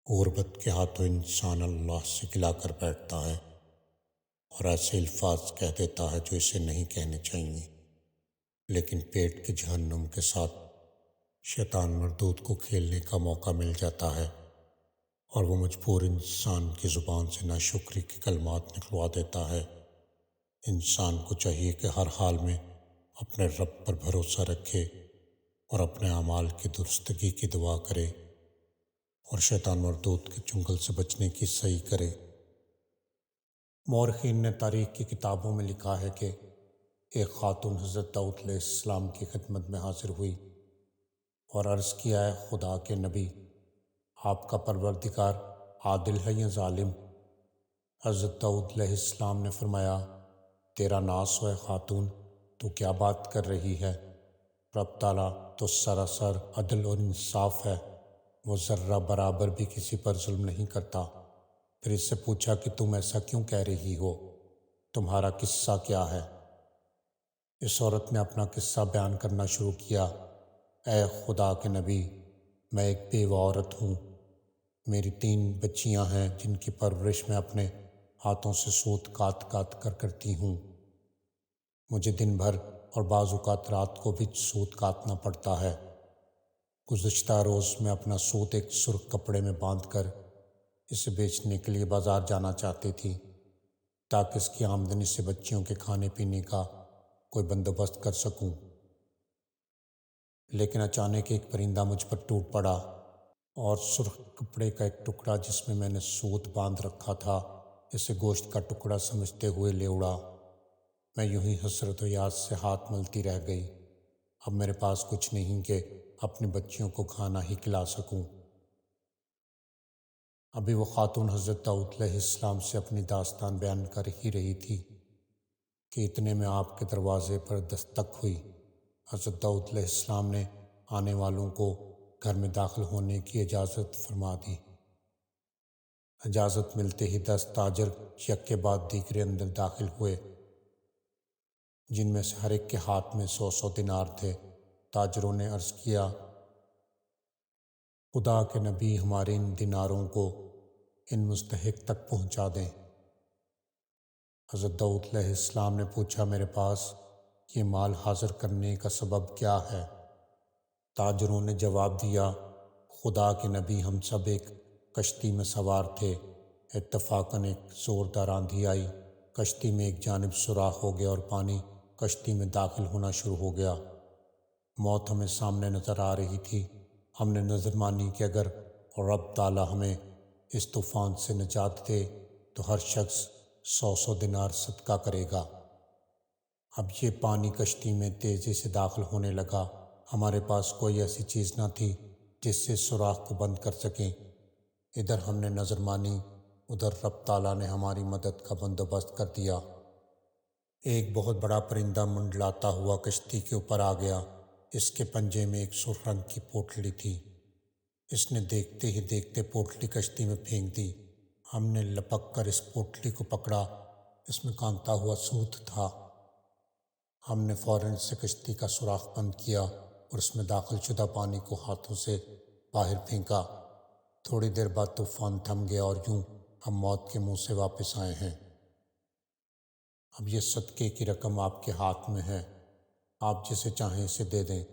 غربت کے ہاتھوں انسان اللہ سے گلا کر بیٹھتا ہے اور ایسے الفاظ کہہ دیتا ہے جو اسے نہیں کہنے چاہیے، لیکن پیٹ کے جہنم کے ساتھ شیطان مردود کو کھیلنے کا موقع مل جاتا ہے اور وہ مجبور انسان کی زبان سے ناشکری کے کلمات نکلوا دیتا ہے۔ انسان کو چاہیے کہ ہر حال میں اپنے رب پر بھروسہ رکھے اور اپنے اعمال کی درستگی کی دعا کرے اور شیطان مردود کے چنگل سے بچنے کی سعی کرے۔ مورخین نے تاریخ کی کتابوں میں لکھا ہے کہ ایک خاتون حضرت داؤد علیہ السلام کی خدمت میں حاضر ہوئی اور عرض کیا، اے خدا کے نبی، آپ کا پروردگار عادل ہے یا ظالم؟ حضرت داؤد علیہ السلام نے فرمایا، تیرا ناس ہو اے خاتون، تو کیا بات کر رہی ہے؟ رب تعالیٰ تو سراسر عدل اور انصاف ہے، وہ ذرہ برابر بھی کسی پر ظلم نہیں کرتا۔ پھر اس سے پوچھا کہ تم ایسا کیوں کہہ رہی ہو؟ تمہارا قصہ کیا ہے؟ اس عورت نے اپنا قصہ بیان کرنا شروع کیا، اے خدا کے نبی، میں ایک بیوہ عورت ہوں، میری 3 بچیاں ہیں جن کی پرورش میں اپنے ہاتھوں سے سوت کاٹ کاٹ کر کرتی ہوں۔ مجھے دن بھر اور بعض اوقات رات کو بھی سوت کاٹنا پڑتا ہے۔ گزشتہ روز میں اپنا سوت ایک سرخ کپڑے میں باندھ کر اسے بیچنے کے لیے بازار جانا چاہتی تھی تاکہ اس کی آمدنی سے بچیوں کے کھانے پینے کا کوئی بندوبست کر سکوں، لیکن اچانک ایک پرندہ مجھ پر ٹوٹ پڑا اور سرخ کپڑے کا ایک ٹکڑا جس میں نے سوت باندھ رکھا تھا اسے گوشت کا ٹکڑا سمجھتے ہوئے لے اڑا۔ میں یوں ہی حسرت و یاس سے ہاتھ ملتی رہ گئی۔ اب میرے پاس کچھ نہیں کہ اپنی بچیوں کو کھانا ہی کھلا سکوں۔ ابھی وہ خاتون حضرت داؤد علیہ السلام سے اپنی داستان بیان کر ہی رہی تھی کہ اتنے میں آپ کے دروازے پر دستک ہوئی۔ حضرت داؤد علیہ السلام نے آنے والوں کو گھر میں داخل ہونے کی اجازت فرما دی۔ اجازت ملتے ہی 10 تاجر یک کے بعد دیگرے اندر داخل ہوئے، جن میں سے ہر ایک کے ہاتھ میں 100 دینار تھے۔ تاجروں نے عرض کیا، خدا کے نبی، ہمارے ان دیناروں کو ان مستحق تک پہنچا دیں۔ حضرت داؤد علیہ السلام نے پوچھا، میرے پاس یہ مال حاضر کرنے کا سبب کیا ہے؟ تاجروں نے جواب دیا، خدا کے نبی، ہم سب ایک کشتی میں سوار تھے، اتفاقاً ایک زوردار آندھی آئی، کشتی میں ایک جانب سوراخ ہو گیا اور پانی کشتی میں داخل ہونا شروع ہو گیا۔ موت ہمیں سامنے نظر آ رہی تھی۔ ہم نے نظر مانی کہ اگر رب تعالیٰ ہمیں اس طوفان سے نجات دے تو ہر شخص 100 دینار صدقہ کرے گا۔ اب یہ پانی کشتی میں تیزی سے داخل ہونے لگا۔ ہمارے پاس کوئی ایسی چیز نہ تھی جس سے سوراخ کو بند کر سکیں۔ ادھر ہم نے نظر مانی، ادھر رب تعالیٰ نے ہماری مدد کا بندوبست کر دیا۔ ایک بہت بڑا پرندہ منڈلاتا ہوا کشتی کے اوپر آ گیا۔ اس کے پنجے میں ایک سرخ رنگ کی پوٹلی تھی۔ اس نے دیکھتے ہی دیکھتے پوٹلی کشتی میں پھینک دی۔ ہم نے لپک کر اس پوٹلی کو پکڑا، اس میں کانتا ہوا سوت تھا۔ ہم نے فوراً سے کشتی کا سوراخ بند کیا اور اس میں داخل شدہ پانی کو ہاتھوں سے باہر پھینکا۔ تھوڑی دیر بعد طوفان تھم گیا اور یوں ہم موت کے منہ سے واپس آئے ہیں۔ اب یہ صدقے کی رقم آپ کے ہاتھ میں ہے، آپ جسے چاہیں اسے دے دیں۔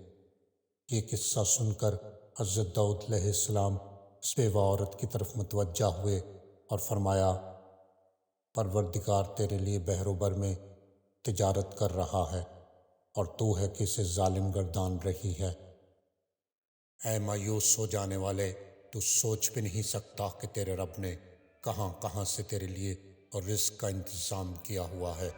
یہ قصہ سن کر حضرت داؤد علیہ السلام اس بیوہ عورت کی طرف متوجہ ہوئے اور فرمایا، پروردگار تیرے لیے بحر و بر میں تجارت کر رہا ہے اور تو ہے کہ اسے ظالم گردان رہی ہے۔ اے مایوس ہو جانے والے، تو سوچ بھی نہیں سکتا کہ تیرے رب نے کہاں کہاں سے تیرے لیے اور رزق کا انتظام کیا ہوا ہے۔